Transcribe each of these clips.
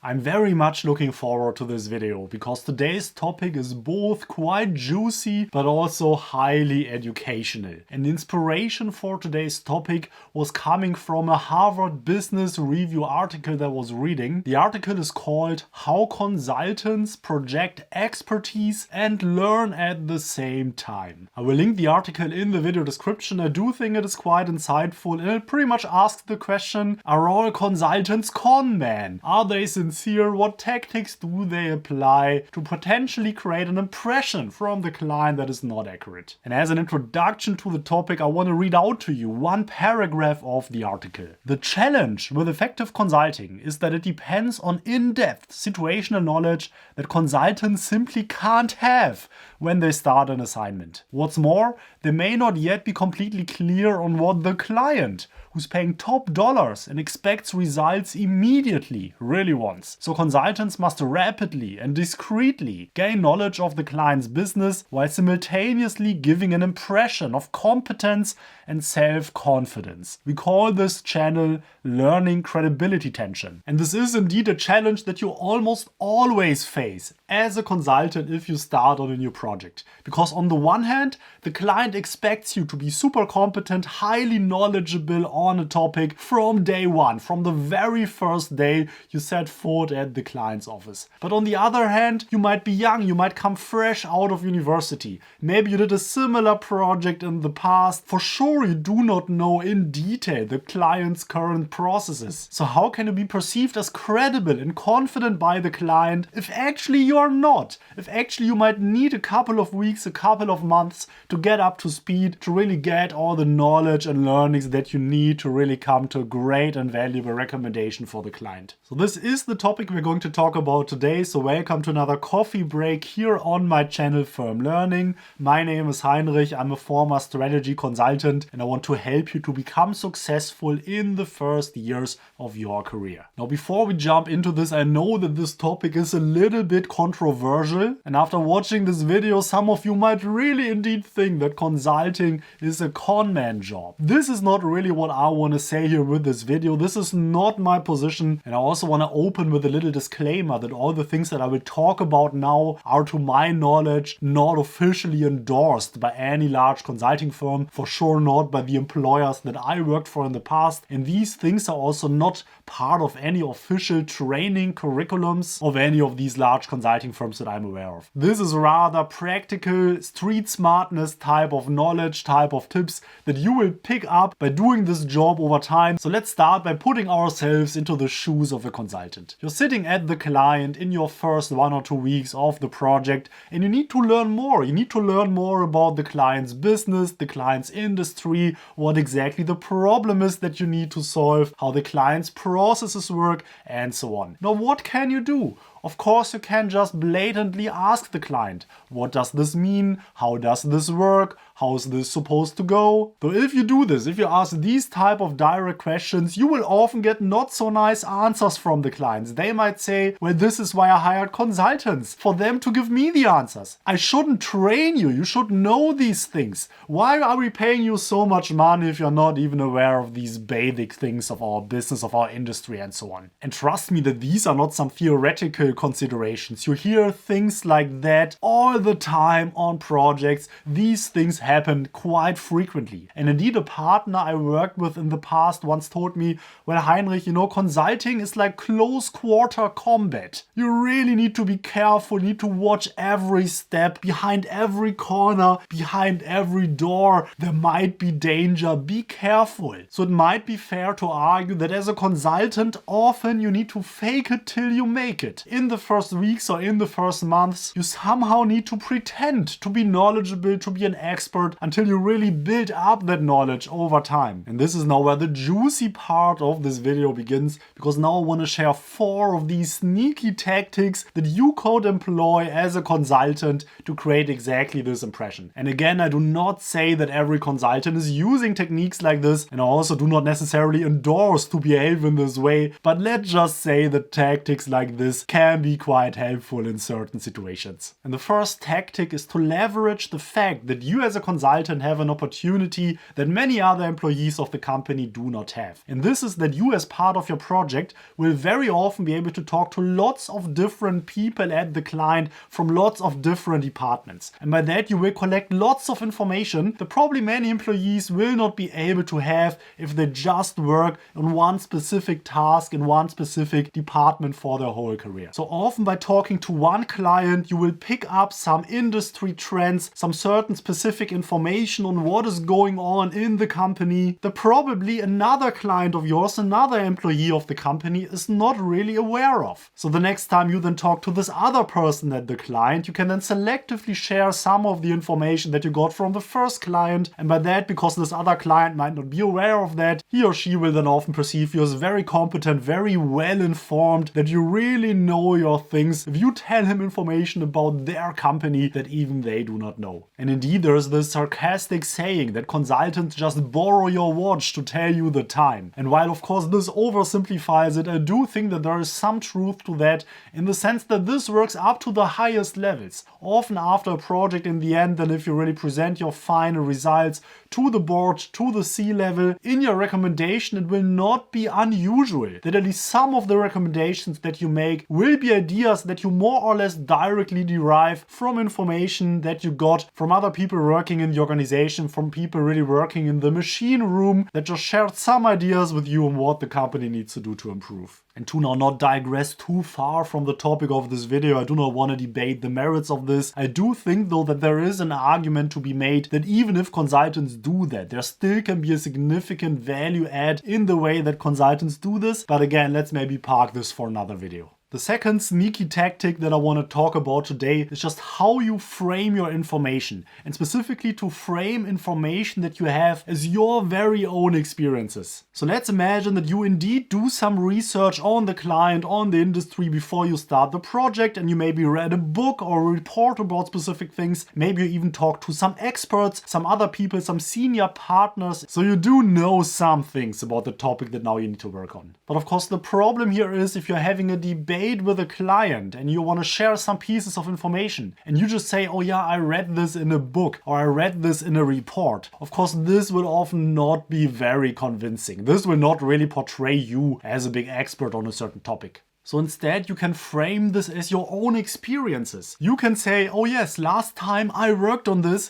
I'm very much looking forward to this video because today's topic is both quite juicy but also highly educational. And the inspiration for today's topic was coming from a Harvard Business Review article that I was reading. The article is called How Consultants Project Expertise and Learn at the Same Time. I will link the article in the video description. I do think it is quite insightful and it pretty much asks the question, are all consultants con men? Are they sincere? What tactics do they apply to potentially create an impression from the client that is not accurate? And as an introduction to the topic, I want to read out to you one paragraph of the article. The challenge with effective consulting is that it depends on in-depth situational knowledge that consultants simply can't have when they start an assignment. What's more, they may not yet be completely clear on what the client, who's paying top dollars and expects results immediately, really wants. So consultants must rapidly and discreetly gain knowledge of the client's business while simultaneously giving an impression of competence and self-confidence. We call this channel learning credibility tension. And this is indeed a challenge that you almost always face as a consultant if you start on a new project. Because on the one hand, the client expects you to be super competent, highly knowledgeable on a topic from day one, from the very first day you set foot at the client's office. But on the other hand, you might be young, you might come fresh out of university. Maybe you did a similar project in the past. For sure, you do not know in detail the client's current processes. So how can you be perceived as credible and confident by the client if actually you are not? If actually you might need a couple of weeks, a couple of months to get up to speed, to really get all the knowledge and learnings that you need to really come to a great and valuable recommendation for the client. So this is the topic we're going to talk about today. So welcome to another coffee break here on my channel Firm Learning. My name is Heinrich. I'm a former strategy consultant and I want to help you to become successful in the first years of your career. Now, before we jump into this, I know that this topic is a little bit controversial. And after watching this video, some of you might really indeed think that consulting is a con man job. This is not really what I want to say here with this video. This is not my position. And I also want to open with a little disclaimer that all the things that I will talk about now are, to my knowledge, not officially endorsed by any large consulting firm, for sure not by the employers that I worked for in the past. And these things are also not part of any official training curriculums of any of these large consulting firms that I'm aware of. This is rather practical, street smartness type of knowledge, type of tips that you will pick up by doing this job over time. So let's start by putting ourselves into the shoes of a consultant. You're sitting at the client in your first 1 or 2 weeks of the project and you need to learn more. You need to learn more about the client's business, the client's industry, what exactly the problem is that you need to solve, how the client's processes work, and so on. Now, what can you do? Of course, you can just blatantly ask the client, what does this mean? How does this work? How is this supposed to go? So if you do this, if you ask these type of direct questions, you will often get not so nice answers from the clients. They might say, well, this is why I hired consultants, for them to give me the answers. I shouldn't train you. You should know these things. Why are we paying you so much money if you're not even aware of these basic things of our business, of our industry, and so on? And trust me that these are not some theoretical considerations. You hear things like that all the time on projects. These things happen quite frequently. And indeed, a partner I worked with in the past once told me, well, Heinrich, consulting is like close quarter combat. You really need to be careful, you need to watch every step, behind every corner, behind every door. There might be danger. Be careful. So it might be fair to argue that as a consultant, often you need to fake it till you make it. In the first weeks or in the first months, you somehow need to pretend to be knowledgeable, to be an expert, until you really build up that knowledge over time. And this is now where the juicy part of this video begins, because now I want to share 4 of these sneaky tactics that you could employ as a consultant to create exactly this impression. And again, I do not say that every consultant is using techniques like this, and I also do not necessarily endorse to behave in this way, but let's just say that tactics like this can can be quite helpful in certain situations. And the first tactic is to leverage the fact that you as a consultant have an opportunity that many other employees of the company do not have. And this is that you as part of your project will very often be able to talk to lots of different people at the client from lots of different departments. And by that you will collect lots of information that probably many employees will not be able to have if they just work on one specific task in one specific department for their whole career. So often by talking to one client, you will pick up some industry trends, some certain specific information on what is going on in the company that probably another client of yours, another employee of the company is not really aware of. So the next time you then talk to this other person at the client, you can then selectively share some of the information that you got from the first client. And by that, because this other client might not be aware of that, he or she will then often perceive you as very competent, very well informed, that you really know your things if you tell him information about their company that even they do not know. And indeed, there is this sarcastic saying that consultants just borrow your watch to tell you the time. And while of course this oversimplifies it, I do think that there is some truth to that in the sense that this works up to the highest levels. Often after a project in the end, then if you really present your final results to the board, to the C-level, in your recommendation, it will not be unusual that at least some of the recommendations that you make will be ideas that you more or less directly derive from information that you got from other people working in the organization, from people really working in the machine room that just shared some ideas with you on what the company needs to do to improve. And to now not digress too far from the topic of this video, I do not want to debate the merits of this. I do think though that there is an argument to be made that even if consultants do that, there still can be a significant value add in the way that consultants do this. But again, let's maybe park this for another video. The second sneaky tactic that I want to talk about today is just how you frame your information, and specifically to frame information that you have as your very own experiences. So let's imagine that you indeed do some research on the client, on the industry before you start the project, and you maybe read a book or a report about specific things. Maybe you even talk to some experts, some other people, some senior partners. So you do know some things about the topic that now you need to work on. But of course the problem here is if you're having a debate with a client and you want to share some pieces of information and you just say, oh yeah, I read this in a book or I read this in a report. Of course, this will often not be very convincing. This will not really portray you as a big expert on a certain topic. So instead you can frame this as your own experiences. You can say, oh yes, last time I worked on this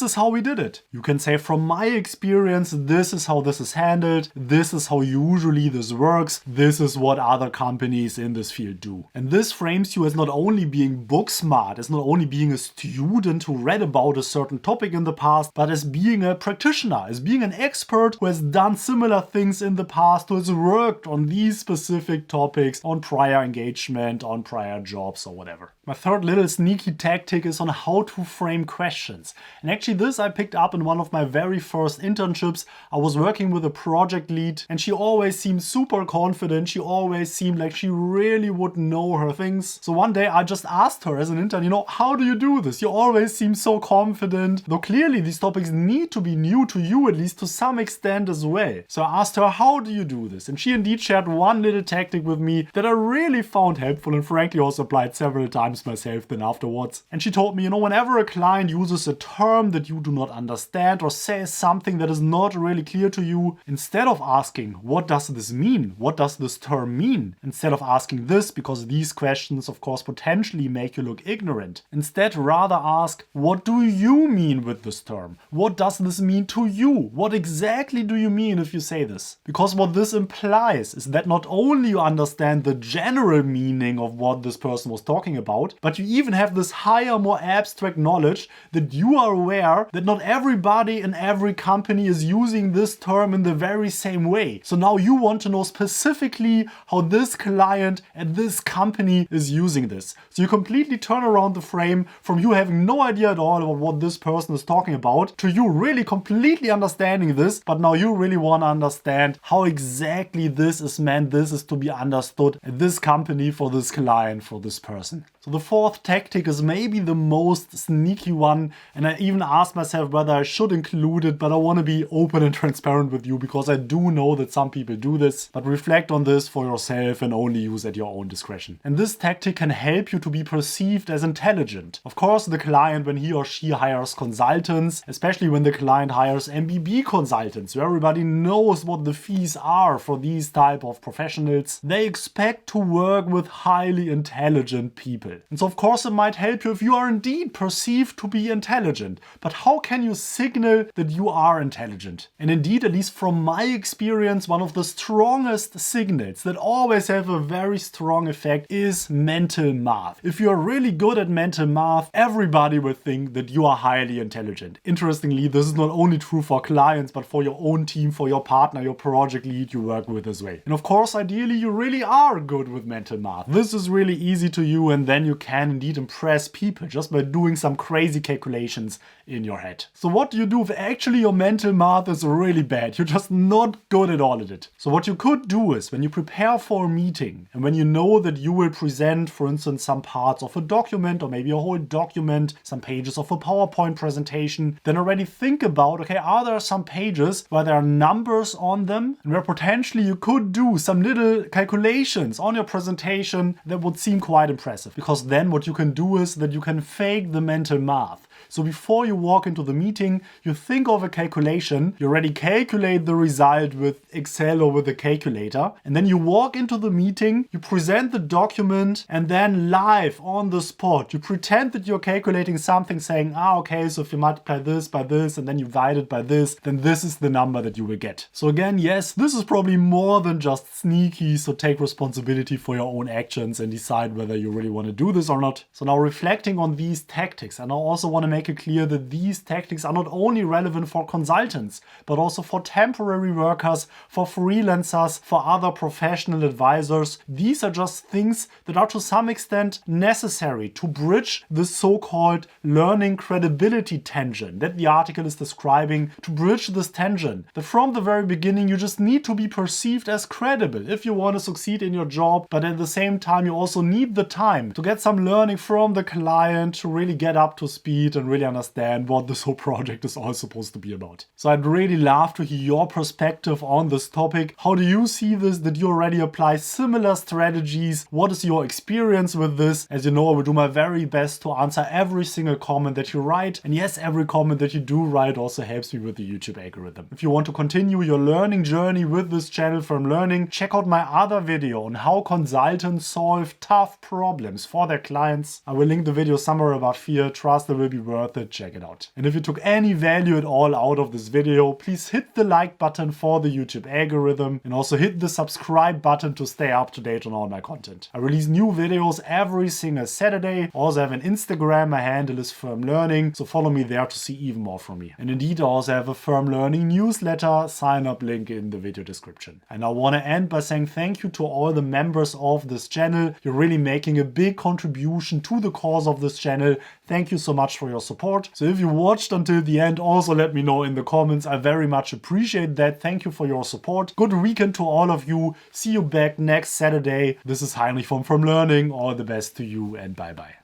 is how we did it. You can say, from my experience, this is how this is handled. This is how usually this works. This is what other companies in this field do. And this frames you as not only being book smart, as not only being a student who read about a certain topic in the past, but as being a practitioner, as being an expert who has done similar things in the past, who has worked on these specific topics, on prior engagement, on prior jobs or whatever. My third little sneaky tactic is on how to frame questions. And actually this I picked up in one of my very first internships. I was working with a project lead and she always seemed super confident. She always seemed like she really would know her things. So one day I just asked her as an intern, how do you do this? You always seem so confident. Though clearly these topics need to be new to you, at least to some extent as well. So I asked her, how do you do this? And she indeed shared one little tactic with me that I really found helpful and frankly also applied several times myself then afterwards. And she told me, whenever a client uses a term that you do not understand or says something that is not really clear to you, instead of asking, what does this mean? What does this term mean? Instead of asking this, because these questions of course potentially make you look ignorant, instead rather ask, what do you mean with this term? What does this mean to you? What exactly do you mean if you say this? Because what this implies is that not only you understand the general meaning of what this person was talking about, but you even have this higher, more abstract knowledge that you are aware that not everybody in every company is using this term in the very same way. So now you want to know specifically how this client at this company is using this. So you completely turn around the frame from you having no idea at all about what this person is talking about to you really completely understanding this, but now you really want to understand how exactly this is meant, this is to be understood, and this company, for this client, for this person. So the fourth tactic is maybe the most sneaky one, and I even asked myself whether I should include it, but I want to be open and transparent with you because I do know that some people do this, but reflect on this for yourself and only use at your own discretion. And this tactic can help you to be perceived as intelligent. Of course, the client, when he or she hires consultants, especially when the client hires MBB consultants, where everybody knows what the fees are for these type of professionals, they expect to work with highly intelligent people. And so of course it might help you if you are indeed perceived to be intelligent. But how can you signal that you are intelligent? And indeed, at least from my experience, one of the strongest signals that always have a very strong effect is mental math. If you are really good at mental math, everybody will think that you are highly intelligent. Interestingly, this is not only true for clients, but for your own team, for your partner, your project lead you work with as well. And of course, ideally, you really are good with mental math. This is really easy to you, and then you can indeed impress people just by doing some crazy calculations in your head. So what do you do if actually your mental math is really bad? You're just not good at all at it. So what you could do is, when you prepare for a meeting and when you know that you will present, for instance, some parts of a document or maybe a whole document, some pages of a PowerPoint presentation, then already think about, okay, are there some pages where there are numbers on them and where potentially you could do some little calculations on your presentation that would seem quite impressive? Because then what you can do is that you can fake the mental math. So before you walk into the meeting, you think of a calculation, you already calculate the result with Excel or with a calculator, and then you walk into the meeting, you present the document, and then live on the spot, you pretend that you're calculating something, saying, okay, so if you multiply this by this, and then you divide it by this, then this is the number that you will get. So again, yes, this is probably more than just sneaky, so take responsibility for your own actions and decide whether you really want to do this or not. So now reflecting on these tactics, and I also want to make it clear that these tactics are not only relevant for consultants, but also for temporary workers, for freelancers, for other professional advisors. These are just things that are to some extent necessary to bridge the so-called learning credibility tension that the article is describing, to bridge this tension. That from the very beginning you just need to be perceived as credible if you want to succeed in your job, but at the same time you also need the time to get some learning from the client to really get up to speed and really understand what this whole project is all supposed to be about. So I'd really love to hear your perspective on this topic. How do you see this? Did you already apply similar strategies? What is your experience with this? As you know, I will do my very best to answer every single comment that you write. And yes, every comment that you do write also helps me with the YouTube algorithm. If you want to continue your learning journey with this channel From Learning, check out my other video on how consultants solve tough problems for their clients. I will link the video somewhere above here. Trust it will be worth it. Check it out. And if you took any value at all out of this video, please hit the like button for the YouTube algorithm and also hit the subscribe button to stay up to date on all my content. I release new videos every single Saturday. Also have an Instagram, my handle is Firm Learning, so follow me there to see even more from me. And indeed I also have a Firm Learning newsletter, sign up link in the video description. And I want to end by saying thank you to all the members of this channel. You're really making a big contribution to the cause of this channel. Thank you so much for your support. So if you watched until the end, also let me know in the comments. I very much appreciate that. Thank you for your support. Good weekend to all of you. See you back next Saturday. This is Heinrich from Learning. All the best to you and bye bye.